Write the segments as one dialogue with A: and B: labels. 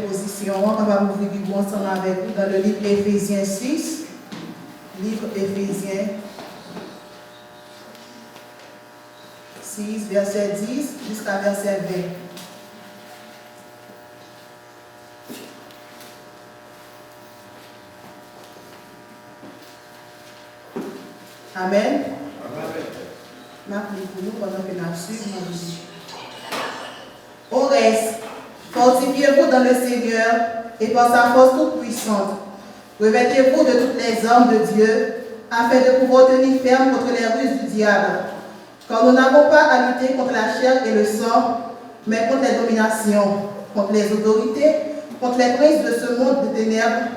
A: position. On va ouvrir Bible ensemble avec vous dans le livre Éphésiens 6. Livre Éphésiens 6, verset 10 jusqu'à verset 20. Amen. M'appelez pour nous pendant que nous suivons. Au reste, fortifiez-vous dans le Seigneur et par sa force toute puissante. Revêtez-vous de toutes les armes de Dieu afin de pouvoir tenir ferme contre les ruses du diable. Car nous n'avons pas à lutter contre la chair et le sang, mais contre les dominations, contre les autorités, contre les princes de ce monde de ténèbres,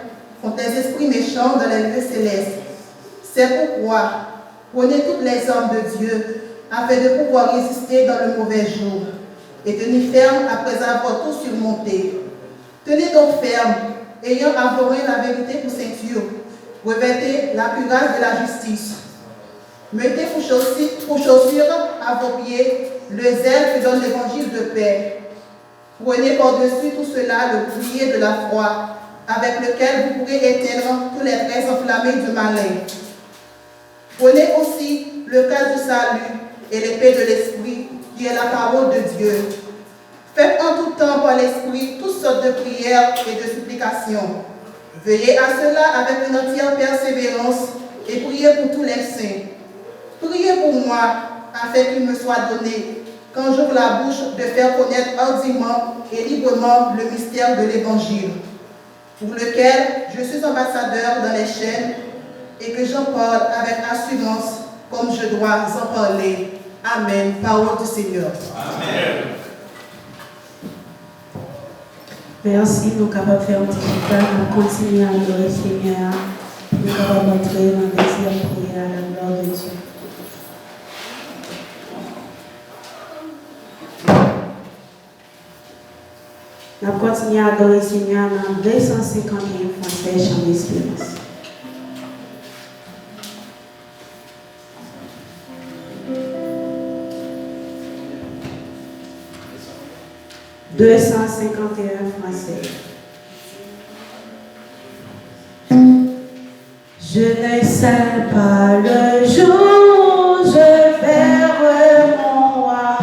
A: contre les esprits méchants dans les lieux célestes. C'est pourquoi prenez toutes les armes de Dieu afin de pouvoir résister dans le mauvais jour et tenir ferme après avoir tout surmonté. Tenez donc ferme, ayant arboré la vérité pour ceinture, revêtez la cuirasse de la justice. Mettez pour chaussures à vos pieds le zèle qui donne l'évangile de paix. Prenez par-dessus tout cela le bouclier de la foi, avec lequel vous pourrez éteindre tous les traits enflammés du malin. Prenez aussi le cas du salut et l'épée de l'esprit, qui est la parole de Dieu. Faites en tout temps par l'esprit toutes sortes de prières et de supplications. Veillez à cela avec une entière persévérance et priez pour tous les saints. Priez pour moi, afin qu'il me soit donné, quand j'ouvre la bouche, de faire connaître hardiment et librement le mystère de l'Évangile, pour lequel je suis ambassadeur dans les chaînes et que j'en parle avec assurance comme je dois en parler. Amen. Parole du Seigneur.
B: Amen.
C: Merci, nous sommes capables de faire un petit peu, nous continuons à adorer le Seigneur, nous sommes capables d'entrer dans le désir prière à la gloire de Dieu. Nous continuons à adorer le Seigneur dans 251 Français, Chant d'Espérance. « 251 Français. Je ne sais pas le jour où je verrai mon roi,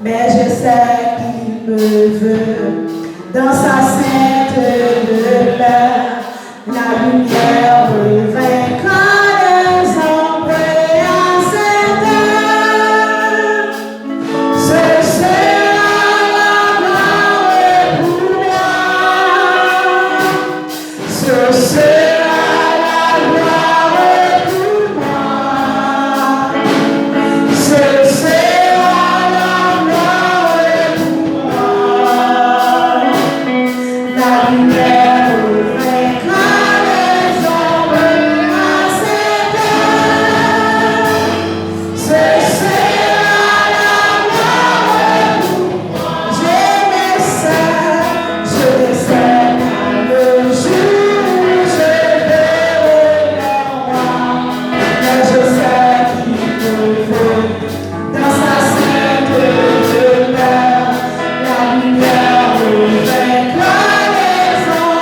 C: mais je sais qu'il me veut dans sa sainte demeure, la lumière me vaincra les ombres et à cette heure. Ce sera la gloire pour moi. Ce sera la gloire pour moi. Ce sera la gloire pour moi. La lumière me vaincra les ombres à cette heure. Ce sera la gloire pour moi. Je ne sais pas le jour où je verrai mon roi, mais je sais qu'il me veut dans sa sainte demeure. La lumière me vaincra les ombres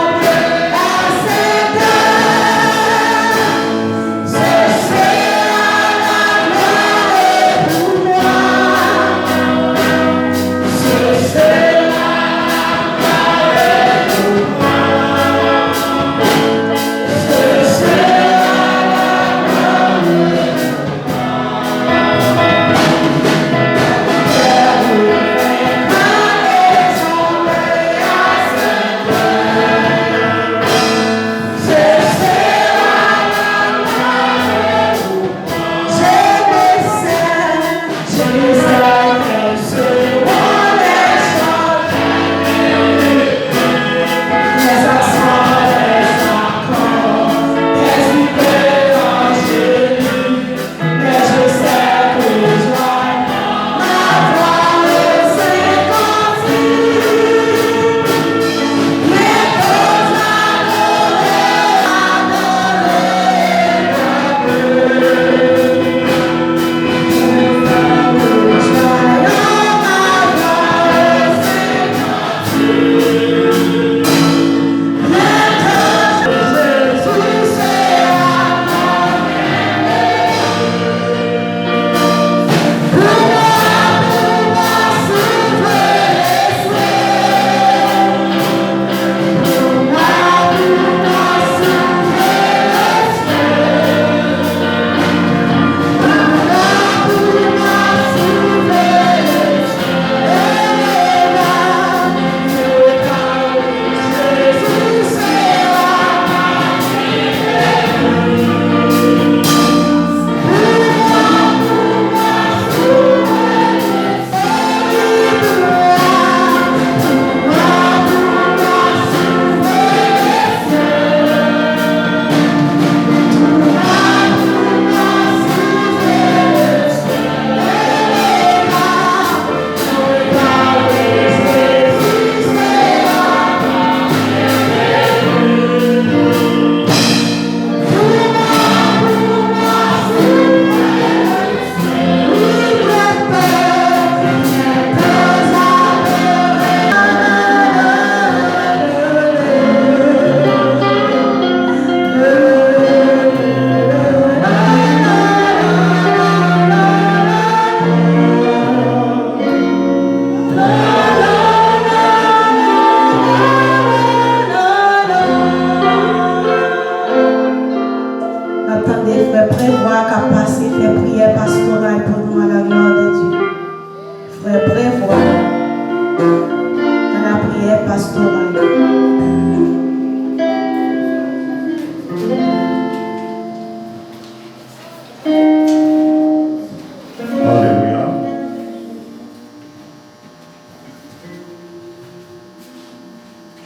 B: Alléluia.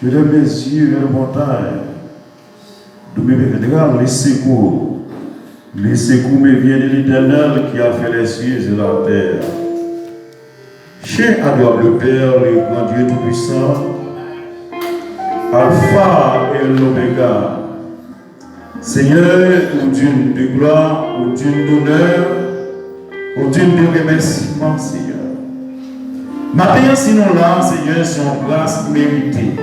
B: Je lève les yeux vers la montagne. De mes regarde les secours. Les secours me viennent de l'Éternel qui a fait les cieux et la terre. Chien adore le Père, le grand Dieu Tout-Puissant, Alpha et l'Oméga. Seigneur, au Dieu de gloire, au Dieu d'honneur, au Dieu de remerciement, Seigneur. Maintenant, sinon là, Seigneur, c'est une grâce méritée.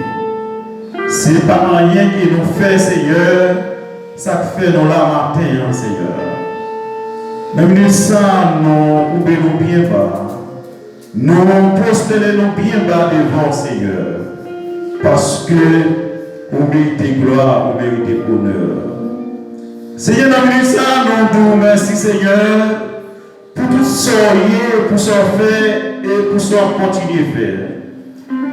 B: C'est pas rien qui nous fait, Seigneur, ça fait nous là matin, Seigneur. Même ça, nous oublions bien bas. Nous postulons bien bas devant, Seigneur. Parce que vous méritez gloire, vous méritez bonheur. Seigneur, nous ça, nous disons merci, Seigneur, pour tout ce pour ce fait et pour ce qu'on continue à faire.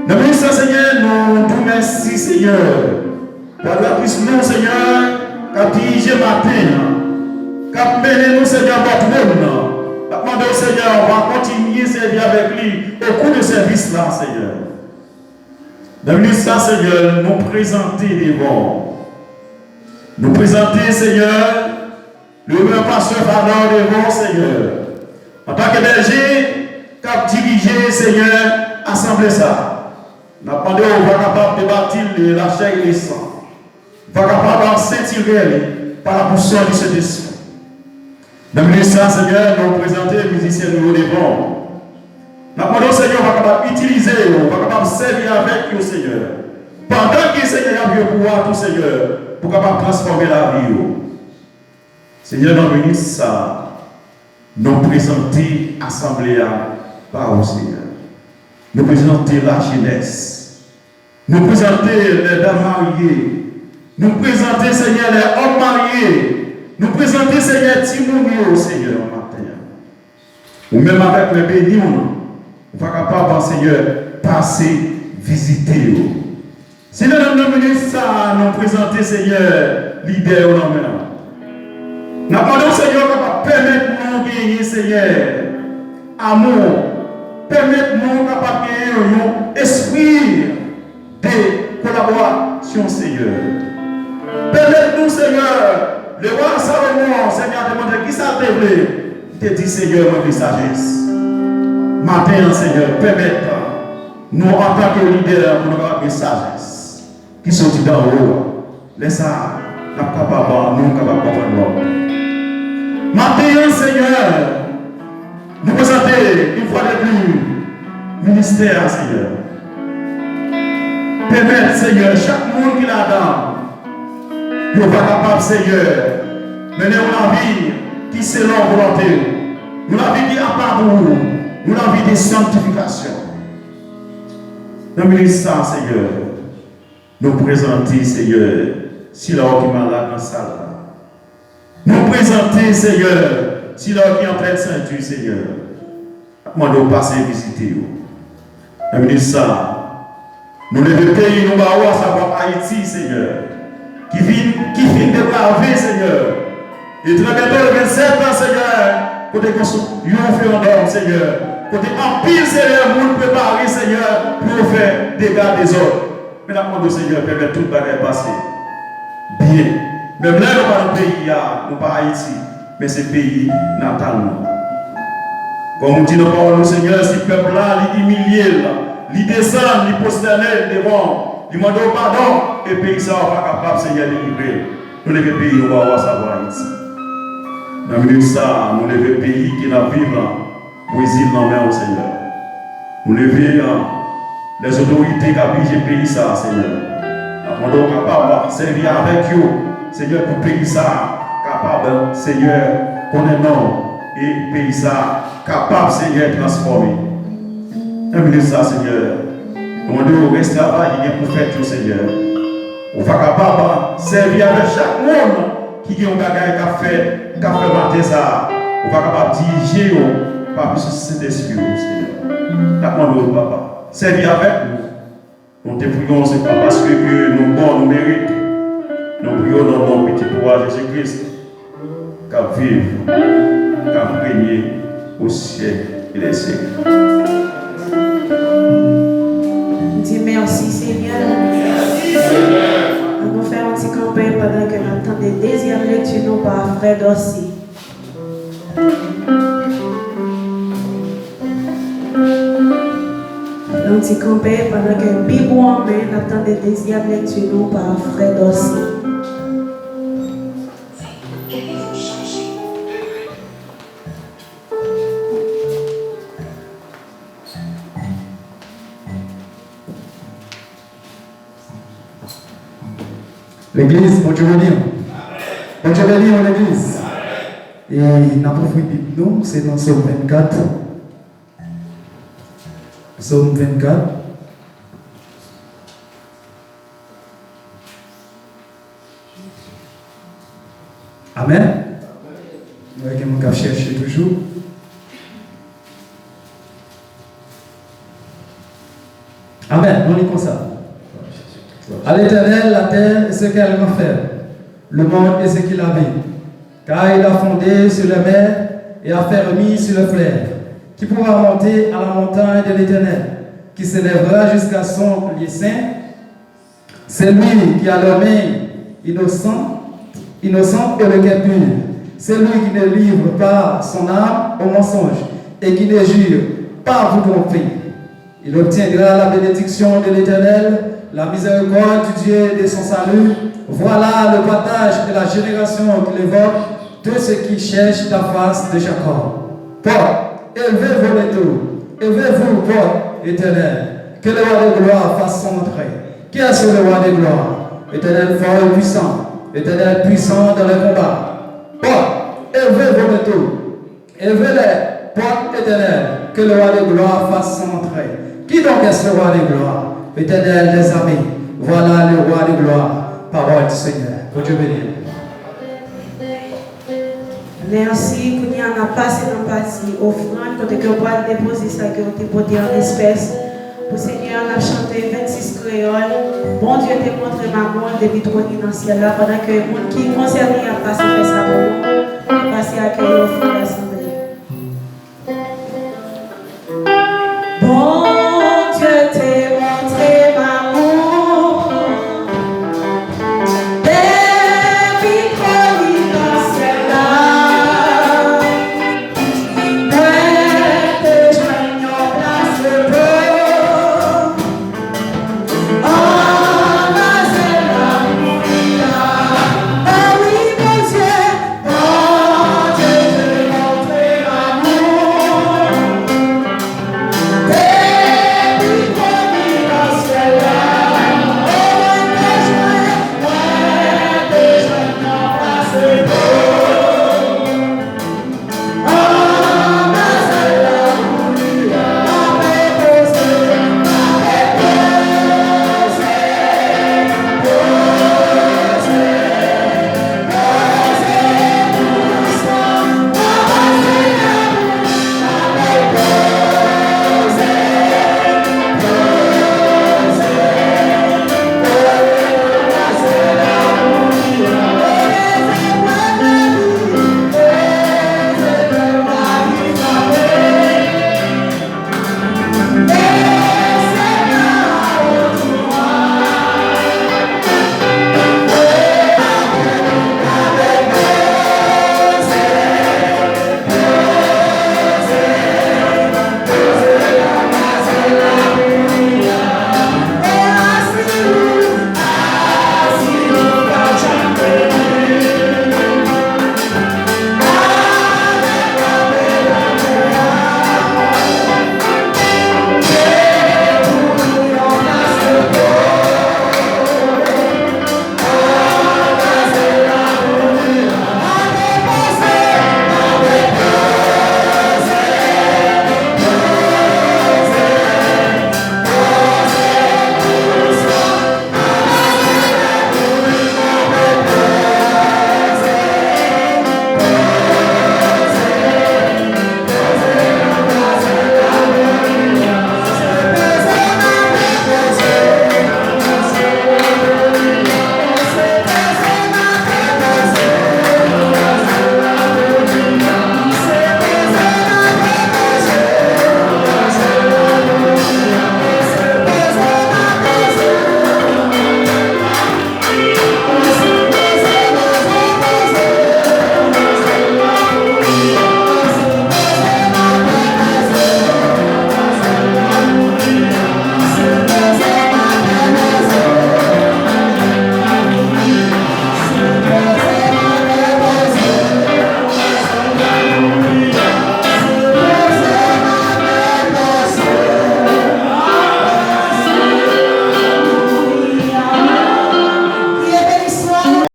B: Nous disons ça, Seigneur, nous disons merci, Seigneur. Pour la puissance, Seigneur, qu'a dirigé matin, qu'a mené nous, Seigneur, votre monde. Demandez au Seigneur, on va continuer à servir avec lui au cours de service là, Seigneur. Dans ça, Seigneur, nous présenter devant. Nous présenter, Seigneur, le meilleur pasteur Fador devant, Seigneur. En tant que berger, qu'a dirigé, Seigneur, assemblée ça. Nous avons demandé on va capable de bâtir la chair et le sang. On va capable de s'étirer par la poussière de cet esprit. Dans ça, Seigneur, nous présenter les musiciens nous devant. Nous demandons, Seigneur, on va capable d'utiliser, on va capable de servir avec vous, Seigneur. Pendant que le Seigneur a vu pouvoir, tout Seigneur, pour capable transformer la vie. Seigneur, dans ça, nous présenter l'Assemblée par vous, Seigneur. Nous présenter la jeunesse. Nous présenter les dames mariées. Nous présenter, Seigneur, les hommes mariés. Nous présenter, Seigneur, Timounio, Seigneur, matin. Ou même avec les bénis, on va capable, Seigneur, passer, visiter. Seigneur, nous venons ça, nous présenter, Seigneur, l'idée au nom. Nous demandons, Seigneur, capable permettre nous de gagner, Seigneur, amour. Permettre-nous capable de gagner un esprit de collaboration, Seigneur. Permettre-nous, Seigneur, le roi Salomon, Seigneur, demandé qui ça te plaît. Il te dit, Seigneur, moi, sagesse. Matin, Seigneur, permettre-nous, en tant que leader, pour nous avoir une sagesse qui sortit d'en haut. Laisse ça, nous sommes capables de comprendre l'autre. Matin, Seigneur, nous présentons une fois de plus ministère, Seigneur. Permettre, Seigneur, chaque monde qui est là-dedans, nous sommes capables, Seigneur, mener une vie qui selon volonté, une vie qui a pas pour vous, une vie de sanctification. Dans le ministère, Seigneur, nous présenter, Seigneur, si l'on qui est malade dans la salle. Nous présenter, Seigneur, si l'on qui est en train de ceinture, Seigneur. Nous devons passer visiter. Dans le ministère, nous devons payer nos barreaux à savoir Haïti, Seigneur. Qui vient de braver, Seigneur. Et très bientôt le 27 ans, Seigneur, côté construction, référendum, Seigneur. Côté empire, Seigneur, nous préparer, Seigneur, pour faire dégâts des autres. Mais la demande, Seigneur, permet tout le bagage passer. Bien. Même là, nous pas dans le pays, nous pas Haïti, mais c'est le pays natal. Comme on dit dans la parole, Seigneur, si le peuple là, il humilié, il descend, il prosterne devant. Il demande pardon et le pays ça va pas capable, Seigneur, de livrer. Nous les pays, nous va avoir savoir ici. Dans le milieu de ça, nous les pays qui n'a vivre, Brésil dans la main au Seigneur. Nous les les autorités qui habillent le pays ça, Seigneur. Nous sommes capables de servir avec eux, Seigneur, pour le pays ça, capable, Seigneur, connaître nous et le pays ça, capable, Seigneur, de transformer. Dans le milieu de ça, Seigneur. Nous devons rester là-bas pour faire tout, Seigneur. On va capable de servir avec chaque monde qui a un bagage qui a fait mater ça. On va capable de diriger par plus cet esprit, Seigneur. Nous demandons, Papa, servir avec nous. Nous te prions, ce n'est pas parce que nous bons, nous méritons. Nous prions dans mon petit roi Jésus-Christ, qu'à vivre, qu'à régner au ciel et les siècles.
D: Dis merci Seigneur. Merci Seigneur. On va faire un petit campagne pendant que nous attendons des deuxième lecture nous par Frère Dossi. Un petit campagne pendant que Bible en main nous attendons des deuxième lecture nous par Frère Dossi.
C: L'église, bon Dieu béni. Bon Dieu béni l'église. Et n'a pas fait Bible, nous, c'est dans Psaume 24. Psaume 24. Amen. Vous voyez que mon cap chercher toujours. Amen. On lit comme ça. À l'Éternel, la terre et ce qu'elle renferme, le monde et ce qu'il habite. Car il a fondé sur la mer et a fermé sur le fleuve. Qui pourra monter à la montagne de l'Éternel, qui s'élèvera jusqu'à son lieu saint. C'est lui qui a la main innocente et le cœur pur. C'est lui qui ne livre pas son âme au mensonge et qui ne jure pas vous tromper. Il obtiendra la bénédiction de l'Éternel, la miséricorde du Dieu de son salut. Voilà le partage de la génération qu'il évoque de ceux qui cherchent la face de Jacob. Porte, élevez vos létaux, élevez-vous, porte éternelle. Que le roi de gloire fasse son entrée. Qui est ce le roi de gloire? Éternel fort et puissant, Éternel puissant dans les combats. Porte, élevez vos létaux, élevez-les, porte éternelle. Que le roi de gloire fasse son entrée. Qui donc est ce roi de gloire? Éternel des amis, voilà le roi de gloire. Parole du Seigneur. Que Dieu bénisse.
D: Merci, qu'on y en a passé dans la partie offrande, quand on va déposer ça, que on peut dire en espèces. Pour Seigneur, on a chanté 26 créoles. Bon Dieu t'a montré ma mort depuis trop dans le ciel là, pendant que les gens qui concernent à passer ça pour nous, passer à accueillir l'offrande.